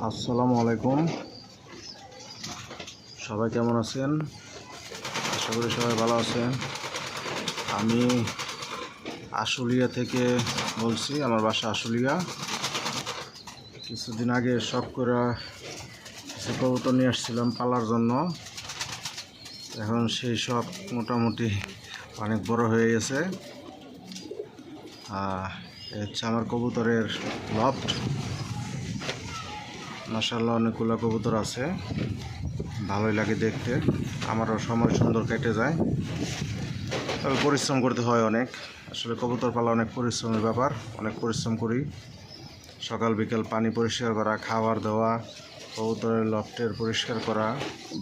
আসসালামু আলাইকুম। সবাই কেমন আছেন? আশা করি সবাই ভালো আছেন। আমি আশুলিয়া থেকে বলছি, আমার বাসা আশুলিয়া। কিছুদিন আগে শখ করে কিছু কবুতর নিয়ে আসছিলাম পালার জন্য। এখন সেই সব মোটামুটি অনেক বড় হয়ে গেছে। হচ্ছে আমার কবুতরের লফট। মাশাআল্লাহ অনেকগুলো কবুতর আছে, ভালোই লাগে দেখতে। আমারও সময় সুন্দর কেটে যায়, তবে পরিশ্রম করতে হয় অনেক। আসলে কবুতর পালা অনেক পরিশ্রমের ব্যাপার, অনেক পরিশ্রম করি। সকাল বিকেল পানি পরিষ্কার করা, খাবার দেওয়া, কবুতরের লফটের পরিষ্কার করা,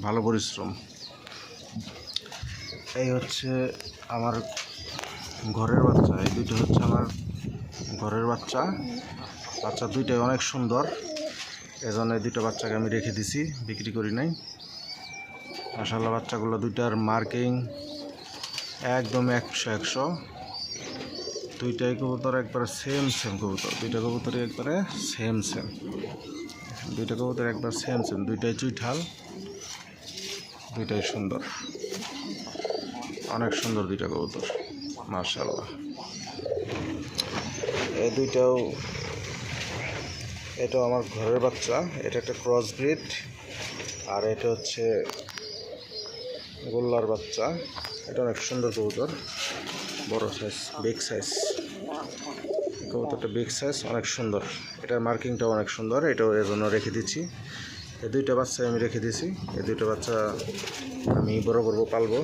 ভালো পরিশ্রম। এই হচ্ছে আমার ঘরের বাচ্চা, এই দুইটা হচ্ছে আমার ঘরের বাচ্চা। বাচ্চা দুইটাই অনেক সুন্দর, এজন্য এই দুইটা বাচ্চাকে আমি রেখে দিছি, বিক্রি করি নাই। মাশাআল্লাহ বাচ্চাগুলো দুইটার মার্কিং একদম 100 দুইটাই কবুতর একবারে সেম কবুতর। দুইটা কবুতরই একবারে সেম দুইটা কবুতর একবার সেম দুইটাই চুইঠাল, দুইটাই সুন্দর, অনেক সুন্দর দুইটা কবুতর মাশাআল্লাহ। এই দুইটাও, এটাও আমার ঘরের বাচ্চা। এটা একটা ক্রস ব্রিড, আর এটা হচ্ছে গোল্লার বাচ্চা। এটা অনেক সুন্দর কবুতর, বড় সাইজ, বিগ সাইজ। কবুতরটা বিগ সাইজ, অনেক সুন্দর। এটার মার্কিংটাও অনেক সুন্দর, এটাও এর জন্য রেখে দিচ্ছি। এই দুইটা বাচ্চা আমি রেখে দিয়েছি। এই দুইটা বাচ্চা আমি বড় করবো, পালবো।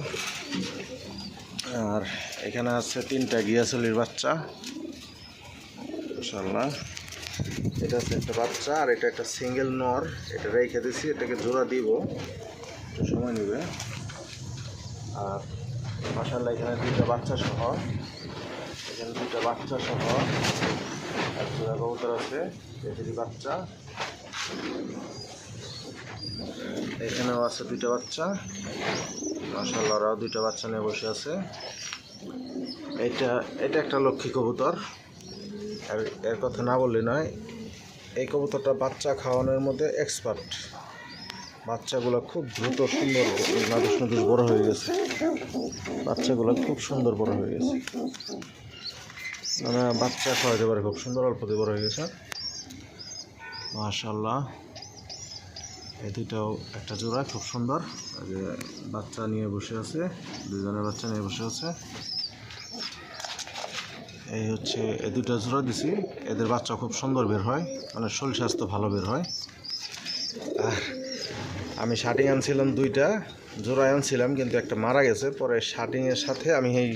আর এখানে আছে 3টা গিয়াসলির বাচ্চা মাশাআল্লাহ। এটা হচ্ছে একটা বাচ্চা, আর এটা একটা সিঙ্গেল নর। এটা রেখে দিয়েছি, এটাকে জোড়া দিব, একটু সময় নেবে। আর মাশাআল্লাহ এখানে 2টা বাচ্চা সহ, এখানে 2টা বাচ্চা সহ এক জোড়া কবুতর আছে, এদেরই বাচ্চা। এখানেও আছে 2টা বাচ্চা মাশাআল্লাহ, ওরাও 2টা বাচ্চা নিয়ে বসে আছে। এটা একটা লক্ষ্মী কবুতর, আর এর কথা না বললে নয়। এই কবুতরটা বাচ্চা খাওয়ানোর মধ্যে এক্সপার্ট। বাচ্চাগুলো খুব দ্রুত সুন্দর নাদুস বড় হয়ে গেছে। বাচ্চাগুলো খুব সুন্দর বড় হয়ে গেছে, মানে বাচ্চা খাওয়াতে পারে খুব সুন্দর, অল্পতে বড় হয়ে গেছে মাশাআল্লাহ। এই দুইটাও একটা জোড়া, খুব সুন্দর। যে বাচ্চা নিয়ে বসে আছে, দুজনের বাচ্চা নিয়ে বসে আছে। এই হচ্ছে এই 2টা জোড়া দিছি, এদের বাচ্চা খুব সুন্দর বের হয়, মানে শরীর স্বাস্থ্য ভালো বের হয়। আর আমি শার্টিং আনছিলাম 2টা জোড়া আনছিলাম, কিন্তু একটা মারা গেছে। পরে শার্টিংয়ের সাথে আমি এই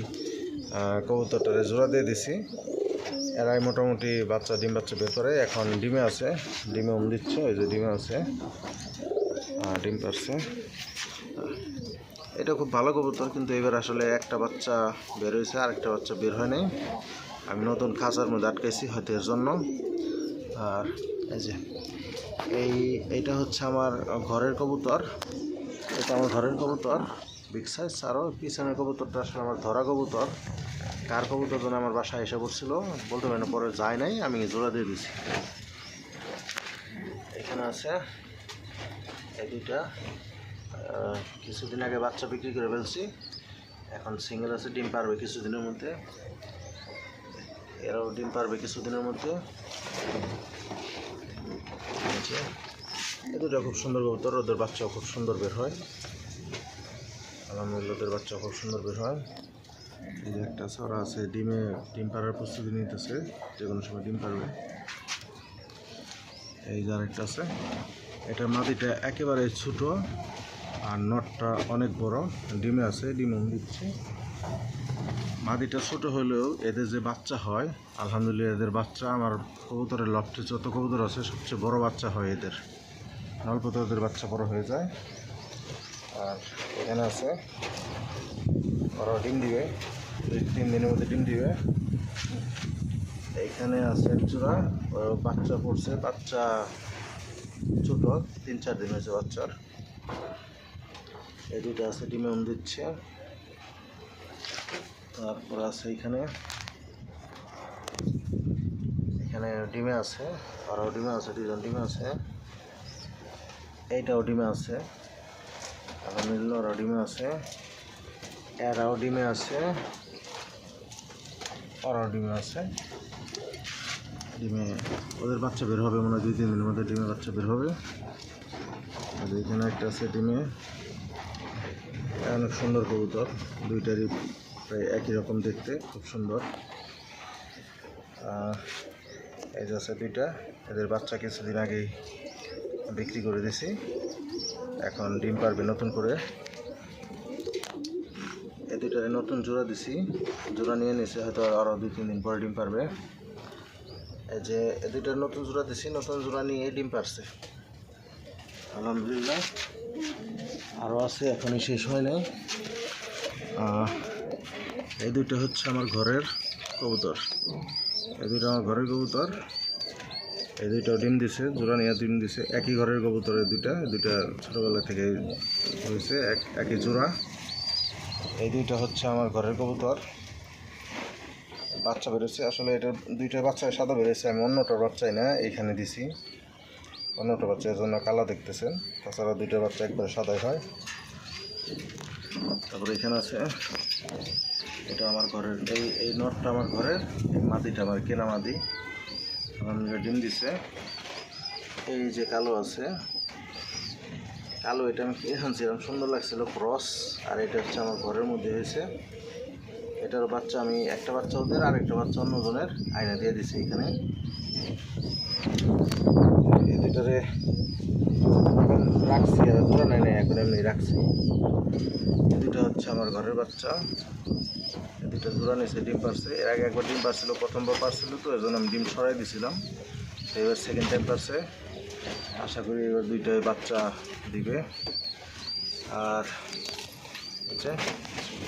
কবুতরটারে জোড়া দিয়ে দিছি। এরাই মোটামুটি বাচ্চা ডিম বাচ্চা বের করে, এখন ডিমে আছে, ডিমে দিচ্ছে। ওই যে ডিমে আছে, ডিম পারছে। এটা খুব ভালো কবুতর, কিন্তু এবার আসলে একটা বাচ্চা বের হয়েছে, আর একটা বাচ্চা বের হয় নাই। আমি নতুন খাঁচার মধ্যে আটকাইছি হয়তো এর জন্য। আর এই যে এইটা হচ্ছে আমার ঘরের কবুতর। এটা আমার ঘরের কবুতর, বিগ সাইজ। আরও পিছনের কবুতরটা আসলে আমার ধরা কবুতর। কার কবুতর যেন আমার বাসায় এসে পড়ছিল, বলতে পারি না, পরে যায় নাই, আমি জোড়া দিয়ে দিছি। এখানে আছে এই 2টা, কিছুদিন আগে বাচ্চা বিক্রি করে ফেলছি, এখন সিঙ্গেল আছে, ডিম পারবে কিছুদিনের মধ্যে। এরাও ডিম পারবে কিছুদিনের মধ্যে। এই 2টা খুব সুন্দর কবুতর, ওদের বাচ্চাও খুব সুন্দর বের হয় আলহামদুলিল্লাহ, ওদের বাচ্চাও খুব সুন্দর বের হয়। এই যে একটা ছড়া আছে, ডিম পাড়ার প্রস্তুতি নিতেছে, যে কোনো সময় ডিম পারবে। এই যে আরেকটা আছে, এটার মাটিটা একেবারে ছোট, আর নটটা অনেক বড়, ডিমে আছে, ডিম দিচ্ছে। মাটিটা ছোট হলেও এদের যে বাচ্চা হয়, আলহামদুলিল্লাহ এদের বাচ্চা আমার কবুতরের লফটে যত কবুতর আছে সবচেয়ে বড় বাচ্চা হয় এদের। অল্পতে ওদের বাচ্চা বড় হয়ে যায়। আর এখানে আছে, ওরা ডিম দিবে, 2-3 দিনের মধ্যে ডিম দিবে। এইখানে আছে এক জোড়া, বাচ্চা পড়ছে, বাচ্চা ছোট, 3-4 দিন হয়েছে বাচ্চার। এই 2টা আছে, ডিমে দিচ্ছে। তারপর আছে এখানে ডিমে আছে, আরও ডিমে আছে, 2জন ডিমে আছে। এইটাও ডিমে আছে, আলহামদুলিল্লাহ ওরাও ডিমে আছে, এরাও ডিমে আছে, ওরাও ডিমে আছে। ডিমে ওদের বাচ্চা বের হবে মনে হয় 2-3 দিনের মধ্যে ডিমে বাচ্চা বের হবে। আর এখানে একটা আছে ডিমে, অনেক সুন্দর কবুতর, দুইটারই প্রায় একই রকম দেখতে, খুব সুন্দর। এই যে আছে দুইটা, এদের বাচ্চা কিছুদিন আগেই বিক্রি করে দিছি, এখন ডিম পারবে নতুন করে। এই দুইটারে নতুন জোড়া দিছি, জোড়া নিয়ে নিয়েছে, হয়তো আরও 2-3 দিন পরে ডিম পারবে। এই যে এই দুইটার নতুন জোড়া দিছি, নতুন জোড়া নিয়ে ডিম পারছে আলহামদুলিল্লাহ। আরও আছে, এখনই শেষ হয় নাই। এই দুইটা হচ্ছে আমার ঘরের কবুতর, এই দুইটা আমার ঘরের কবুতর। এই দুইটাও ডিম দিছে, জোড়া নিয়ে ডিম দিছে, একই ঘরের কবুতর। এই দুইটা ছোটোবেলা থেকে হয়েছে, একই জোড়া। এই দুইটা হচ্ছে আমার ঘরের কবুতর, বাচ্চা বেরোচ্ছে। আসলে এটা দুইটা বাচ্চা সাদা বেরোচ্ছে, আমি অন্যটার বাচ্চাই না এইখানে দিছি, অন্যটা বাচ্চা এর জন্য কালা দেখতেছেন, তাছাড়া দুইটা বাচ্চা একবারে সাদাই হয়। তারপরে এখানে আছে, এটা আমার ঘরের, এই নটটা আমার ঘরের, এই মাদিটা আমার কেনা মাদি, আলহামদুলিল্লাহ ডিম দিছে। এই যে কালো আছে, কালো এটা আমি এখানছিলাম, সুন্দর লাগছিল ক্রস। আর এটা হচ্ছে আমার ঘরের মধ্যে হয়েছে, এটার বাচ্চা আমি একটা বাচ্চা ওদের, আর একটা বাচ্চা অন্যজনের আয়না দিয়ে দিছি এখানে। এই দুটারে রাখছি, আর ধরা নাই এখন এমনি রাখছি। এই দুটা হচ্ছে আমার ঘরের বাচ্চা, এই দুটা জোড়া নিয়েছে, ডিম পারছে। এর আগে একবার ডিম পারছিল, প্রথমবার পারছিল তো এর জন্য আমি ডিম সরাই দিছিলাম, এবার সেকেন্ড টাইম পারছে। আশা করি এবার দুইটাই বাচ্চা দিবে। আর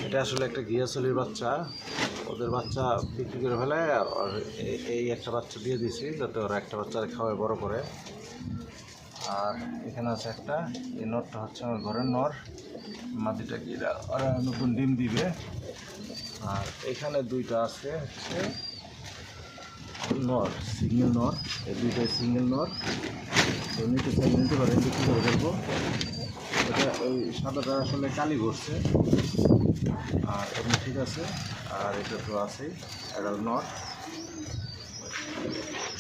এটা আসলে একটা গিয়াসলির বাচ্চা, ওদের বাচ্চা বিক্রি করে ফেলে, আর এই একটা বাচ্চা দিয়ে দিছি যাতে ওরা একটা বাচ্চা খাওয়ায় বড় করে। আর এখানে আছে একটা, এই নরটা হচ্ছে আমার ঘরের নর, মাটিটা কি ওরা নতুন ডিম দিবে। আর এখানে দুইটা আছে হচ্ছে নর, সিঙ্গেল নর, এই দুইটাই সিঙ্গেল নর, নিতে চাই নিতে পারে, বিক্রি করে ফেলবো। এটা ওই সাদাটা আসলে কালি ঘটছে, আর এমনি ঠিক আছে। আর এটা তো আছেই অ্যাডাল্ট নট।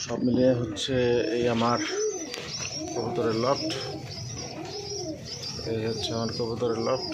সব মিলিয়ে হচ্ছে এই আমার কবুতরের লফট, এই হচ্ছে আমার কবুতরের লফট।